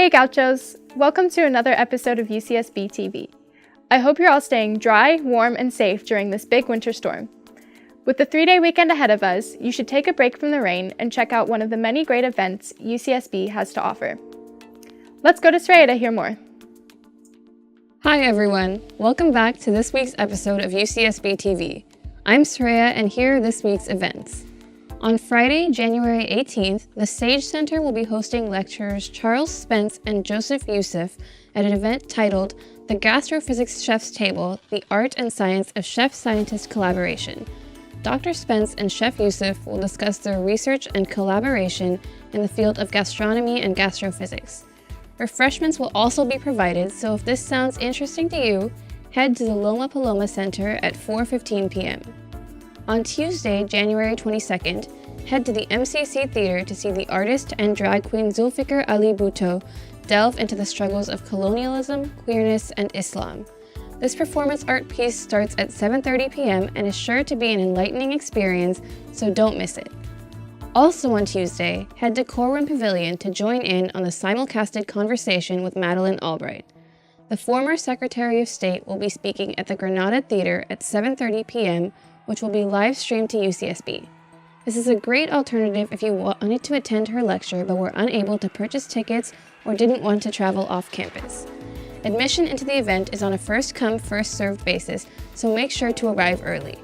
Hey Gauchos! Welcome to another episode of UCSB TV. I hope you're all staying dry, warm, and safe during this big winter storm. With the 3-day weekend ahead of us, you should take a break from the rain and check out one of the many great events UCSB has to offer. Let's go to Sreya to hear more. Hi everyone, welcome back to this week's episode of UCSB TV. I'm Sreya and here are this week's events. On Friday, January 18th, the Sage Center will be hosting lecturers Charles Spence and Joseph Youssef at an event titled The Gastrophysics Chef's Table, The Art and Science of Chef-Scientist Collaboration. Dr. Spence and Chef Youssef will discuss their research and collaboration in the field of gastronomy and gastrophysics. Refreshments will also be provided, so if this sounds interesting to you, head to the Loma Paloma Center at 4:15 p.m. On Tuesday, January 22nd, head to the MCC Theater to see the artist and drag queen Zulfikar Ali Bhutto delve into the struggles of colonialism, queerness, and Islam. This performance art piece starts at 7:30 p.m. and is sure to be an enlightening experience, so don't miss it. Also on Tuesday, head to Corwin Pavilion to join in on the simulcasted conversation with Madeleine Albright. The former Secretary of State will be speaking at the Granada Theater at 7:30 p.m., which will be live streamed to UCSB. This is a great alternative if you wanted to attend her lecture but were unable to purchase tickets or didn't want to travel off campus. Admission into the event is on a first-come, first-served basis, so make sure to arrive early.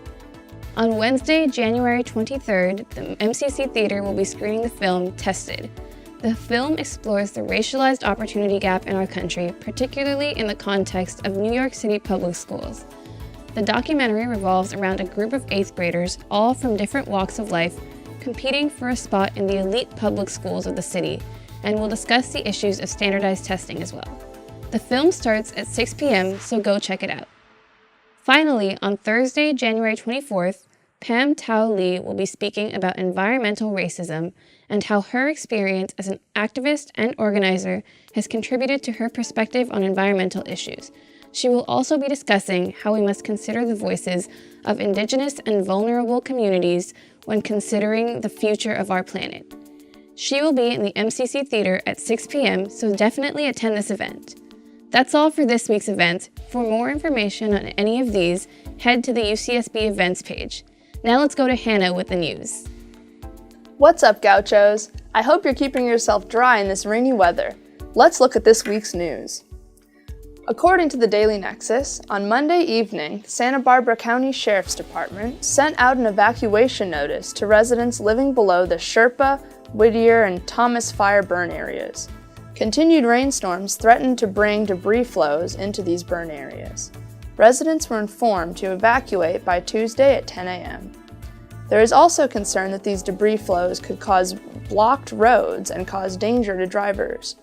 On Wednesday, January 23rd, the MCC Theater will be screening the film Tested. The film explores the racialized opportunity gap in our country, particularly in the context of New York City public schools. The documentary revolves around a group of 8th graders, all from different walks of life, competing for a spot in the elite public schools of the city, and will discuss the issues of standardized testing as well. The film starts at 6 p.m., so go check it out. Finally, on Thursday, January 24th, Pam Tao Lee will be speaking about environmental racism and how her experience as an activist and organizer has contributed to her perspective on environmental issues. She will also be discussing how we must consider the voices of Indigenous and vulnerable communities when considering the future of our planet. She will be in the MCC Theater at 6 p.m., so definitely attend this event. That's all for this week's event. For more information on any of these, head to the UCSB events page. Now let's go to Hannah with the news. What's up, Gauchos? I hope you're keeping yourself dry in this rainy weather. Let's look at this week's news. According to the Daily Nexus, on Monday evening, the Santa Barbara County Sheriff's Department sent out an evacuation notice to residents living below the Sherpa, Whittier, and Thomas fire burn areas. Continued rainstorms threatened to bring debris flows into these burn areas. Residents were informed to evacuate by Tuesday at 10 a.m. There is also concern that these debris flows could cause blocked roads and cause danger to drivers.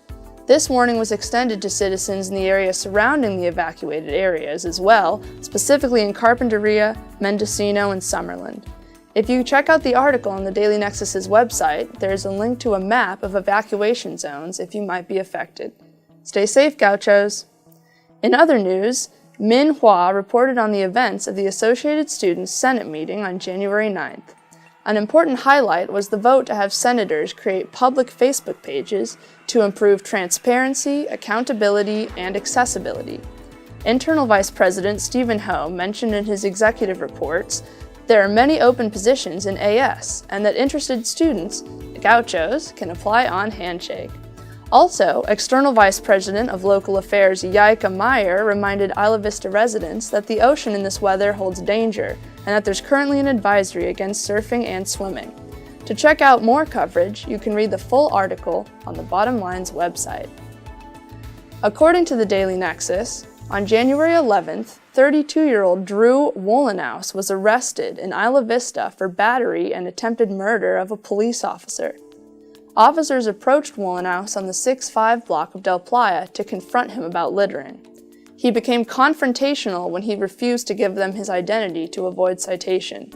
This warning was extended to citizens in the area surrounding the evacuated areas as well, specifically in Carpinteria, Mendocino, and Summerlin. If you check out the article on the Daily Nexus's website, there is a link to a map of evacuation zones if you might be affected. Stay safe, Gauchos! In other news, Min Hua reported on the events of the Associated Students Senate meeting on January 9th. An important highlight was the vote to have senators create public Facebook pages to improve transparency, accountability, and accessibility. Internal Vice President Stephen Ho mentioned in his executive reports there are many open positions in AS and that interested students, Gauchos, can apply on Handshake. Also, External Vice President of Local Affairs Yaika Meyer reminded Isla Vista residents that the ocean in this weather holds danger and that there's currently an advisory against surfing and swimming. To check out more coverage, you can read the full article on the Bottom Line's website. According to the Daily Nexus, on January 11th, 32-year-old Drew Wollenouse was arrested in Isla Vista for battery and attempted murder of a police officer. Officers approached Wollenouse on the 6-5 block of Del Playa to confront him about littering. He became confrontational when he refused to give them his identity to avoid citation.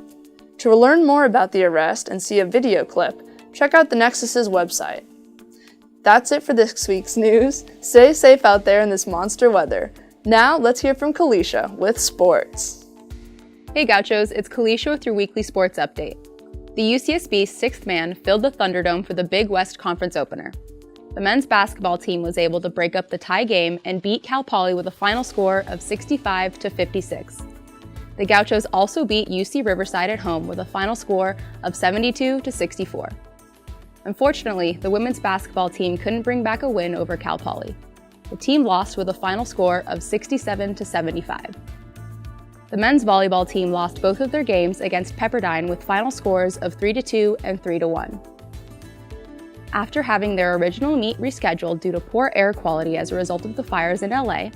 To learn more about the arrest and see a video clip, check out the Nexus's website. That's it for this week's news. Stay safe out there in this monster weather. Now let's hear from Kalisha with sports. Hey Gauchos, it's Kalisha with your weekly sports update. The UCSB sixth man filled the Thunderdome for the Big West Conference opener. The men's basketball team was able to break up the tie game and beat Cal Poly with a final score of 65-56. The Gauchos also beat UC Riverside at home with a final score of 72-64. Unfortunately, the women's basketball team couldn't bring back a win over Cal Poly. The team lost with a final score of 67-75. The men's volleyball team lost both of their games against Pepperdine with final scores of 3-2 and 3-1. After having their original meet rescheduled due to poor air quality as a result of the fires in LA,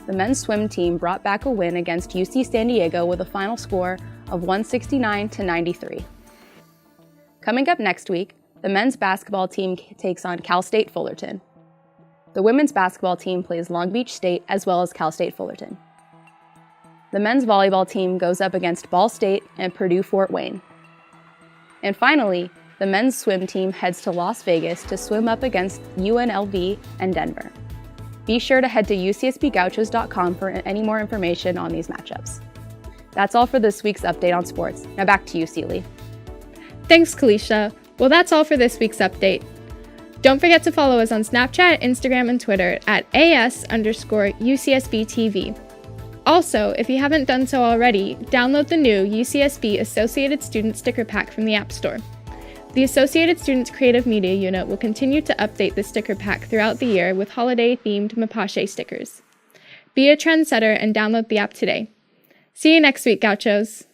the men's swim team brought back a win against UC San Diego with a final score of 169-93. Coming up next week, the men's basketball team takes on Cal State Fullerton. The women's basketball team plays Long Beach State as well as Cal State Fullerton. The men's volleyball team goes up against Ball State and Purdue Fort Wayne. And finally, the men's swim team heads to Las Vegas to swim up against UNLV and Denver. Be sure to head to ucsbgauchos.com for any more information on these matchups. That's all for this week's update on sports. Now back to you, Seeley. Thanks, Kalisha. Well, that's all for this week's update. Don't forget to follow us on Snapchat, Instagram, and Twitter at AS_UCSBTV. Also, if you haven't done so already, download the new UCSB Associated Student Sticker Pack from the App Store. The Associated Students Creative Media Unit will continue to update the sticker pack throughout the year with holiday-themed mapache stickers. Be a trendsetter and download the app today. See you next week, Gauchos!